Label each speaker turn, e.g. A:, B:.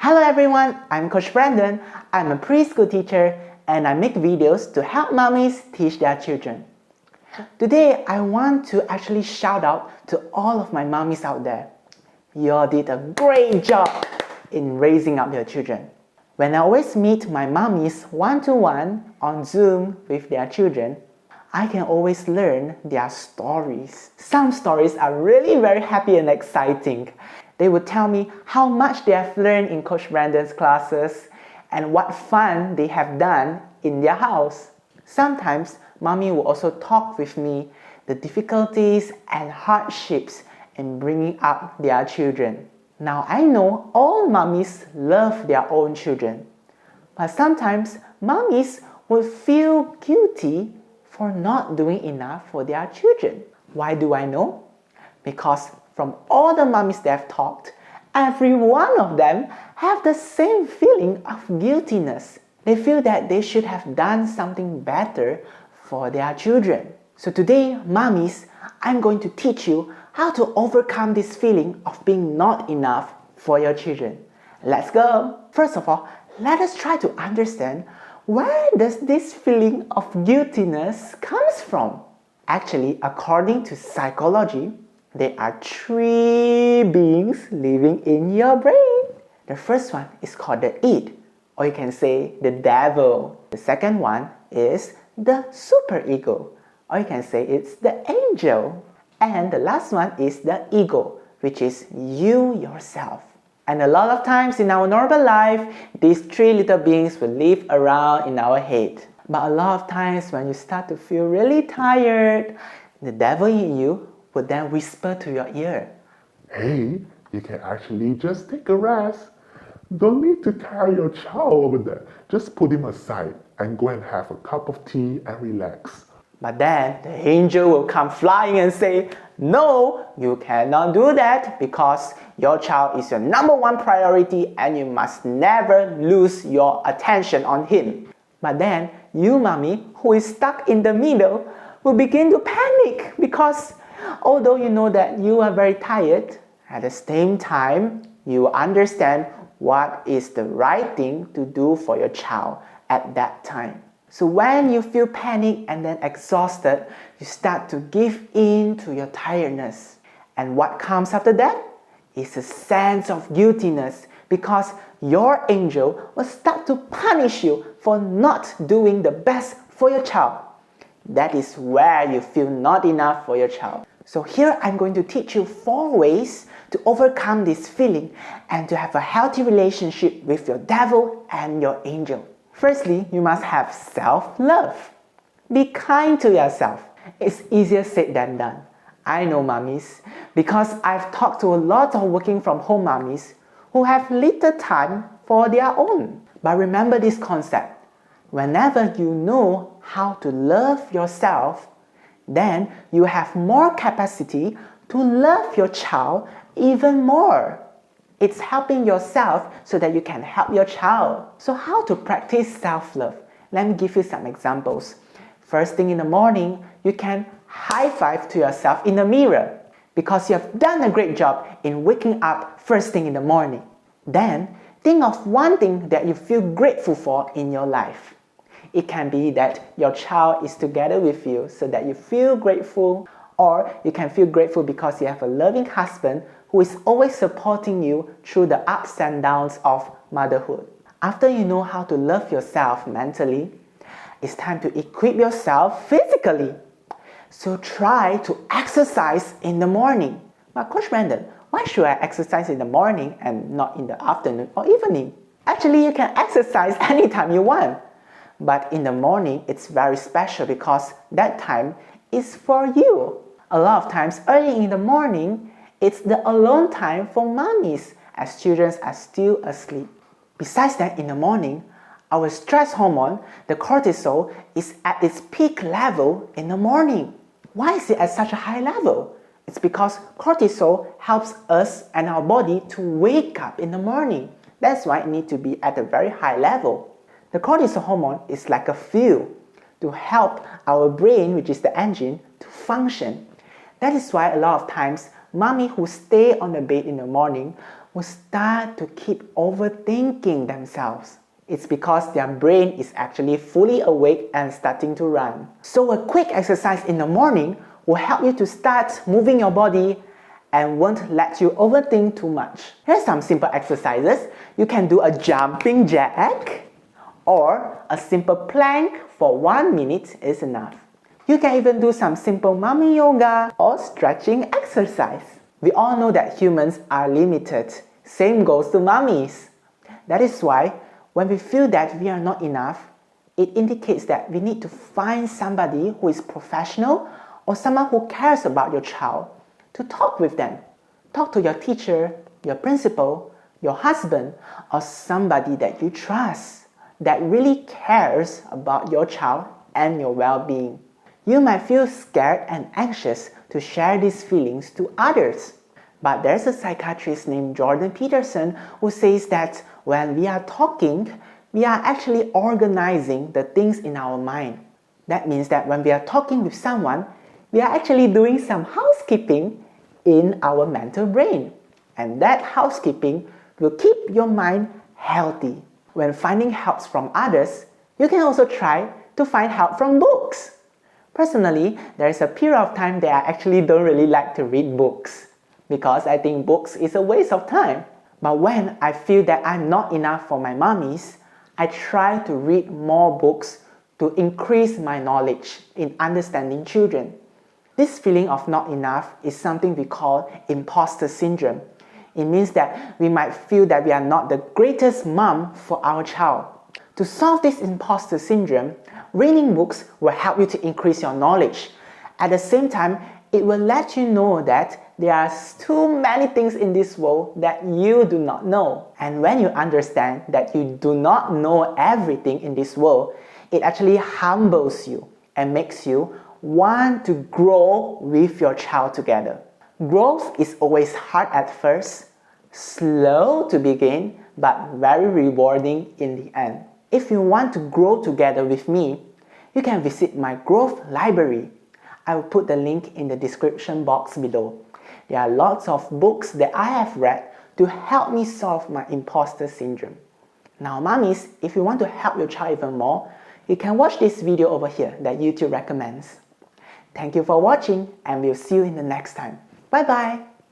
A: Hello everyone, I'm Coach Brendon. I'm a preschool teacher and I make videos to help mommies teach their children. Today, I want to actually shout out to all of my mommies out there. You all did a great job in raising up your children. When I always meet my mommies one-to-one on Zoom with their children, I can always learn their stories. Some stories are really very happy and exciting. They would tell me how much they have learned in Coach Brendon's classes and what fun they have done in their house. Sometimes, mommy will also talk with me the difficulties and hardships in bringing up their children. Now I know all mommies love their own children, but sometimes mommies will feel guilty for not doing enough for their children. Why do I know? Because from all the mommies that have talked, every one of them have the same feeling of guiltiness. They feel that they should have done something better for their children. So today, mommies, I'm going to teach you how to overcome this feeling of being not enough for your children. Let's go! First of all, let us try to understand where does this feeling of guiltiness comes from. Actually, according to psychology, there are three beings living in your brain. The first one is called the id, or you can say the devil. The second one is the superego, or you can say it's the angel. And the last one is the ego, which is you yourself. And a lot of times in our normal life, these three little beings will live around in our head. But a lot of times when you start to feel really tired, the devil in you would then whisper to your ear,
B: Hey, you can actually just take a rest. Don't need to carry your child over there. Just put him aside and go and have a cup of tea and relax.
A: But then the angel will come flying and say, no, you cannot do that because your child is your number one priority and you must never lose your attention on him. But then you, mommy, who is stuck in the middle, will begin to panic because although you know that you are very tired, at the same time, you understand what is the right thing to do for your child at that time. So when you feel panic and then exhausted, you start to give in to your tiredness. And what comes after that is a sense of guiltiness because your angel will start to punish you for not doing the best for your child. That is where you feel not enough for your child. So here I'm going to teach you 4 ways to overcome this feeling and to have a healthy relationship with your devil and your angel. Firstly, you must have self-love. Be kind to yourself. It's easier said than done. I know mommies because I've talked to a lot of working from home mommies who have little time for their own. But remember this concept. Whenever you know how to love yourself, then you have more capacity to love your child even more. It's helping yourself so that you can help your child. So how to practice self-love? Let me give you some examples. First thing in the morning, you can high five to yourself in the mirror because you have done a great job in waking up first thing in the morning. Then, think of one thing that you feel grateful for in your life. It can be that your child is together with you so that you feel grateful, or you can feel grateful because you have a loving husband who is always supporting you through the ups and downs of motherhood. After you know how to love yourself mentally, it's time to equip yourself physically. So try to exercise in the morning. But Coach Brendon, why should I exercise in the morning and not in the afternoon or evening? Actually, you can exercise anytime you want. But in the morning, it's very special because that time is for you. A lot of times, early in the morning, it's the alone time for mommies as children are still asleep. Besides that, in the morning, our stress hormone, the cortisol, is at its peak level in the morning. Why is it at such a high level? It's because cortisol helps us and our body to wake up in the morning. That's why it needs to be at a very high level. The cortisol hormone is like a fuel to help our brain, which is the engine, to function. That is why a lot of times, mommy who stay on the bed in the morning will start to keep overthinking themselves. It's because their brain is actually fully awake and starting to run. So a quick exercise in the morning will help you to start moving your body and won't let you overthink too much. Here's some simple exercises. You can do a jumping jack or a simple plank for 1 minute is enough. You can even do some simple mommy yoga or stretching exercise. We all know that humans are limited. Same goes to mommies. That is why when we feel that we are not enough, it indicates that we need to find somebody who is professional or someone who cares about your child to talk with them. Talk to your teacher, your principal, your husband, or somebody that you trust that really cares about your child and your well-being. You might feel scared and anxious to share these feelings to others. But there's a psychiatrist named Jordan Peterson who says that when we are talking, we are actually organizing the things in our mind. That means that when we are talking with someone, we are actually doing some housekeeping in our mental brain. And that housekeeping will keep your mind healthy. When finding help from others, you can also try to find help from books. Personally, there is a period of time that I actually don't really like to read books because I think books is a waste of time. But when I feel that I'm not enough for my mommies, I try to read more books to increase my knowledge in understanding children. This feeling of not enough is something we call imposter syndrome. It means that we might feel that we are not the greatest mom for our child. To solve this imposter syndrome, reading books will help you to increase your knowledge. At the same time, it will let you know that there are too many things in this world that you do not know. And when you understand that you do not know everything in this world, it actually humbles you and makes you want to grow with your child together. Growth is always hard at first, slow to begin, but very rewarding in the end. If you want to grow together with me, you can visit my growth library. I will put the link in the description box below. There are lots of books that I have read to help me solve my imposter syndrome. Now mommies, if you want to help your child even more, you can watch this video over here that YouTube recommends. Thank you for watching and we'll see you in the next time. Bye bye!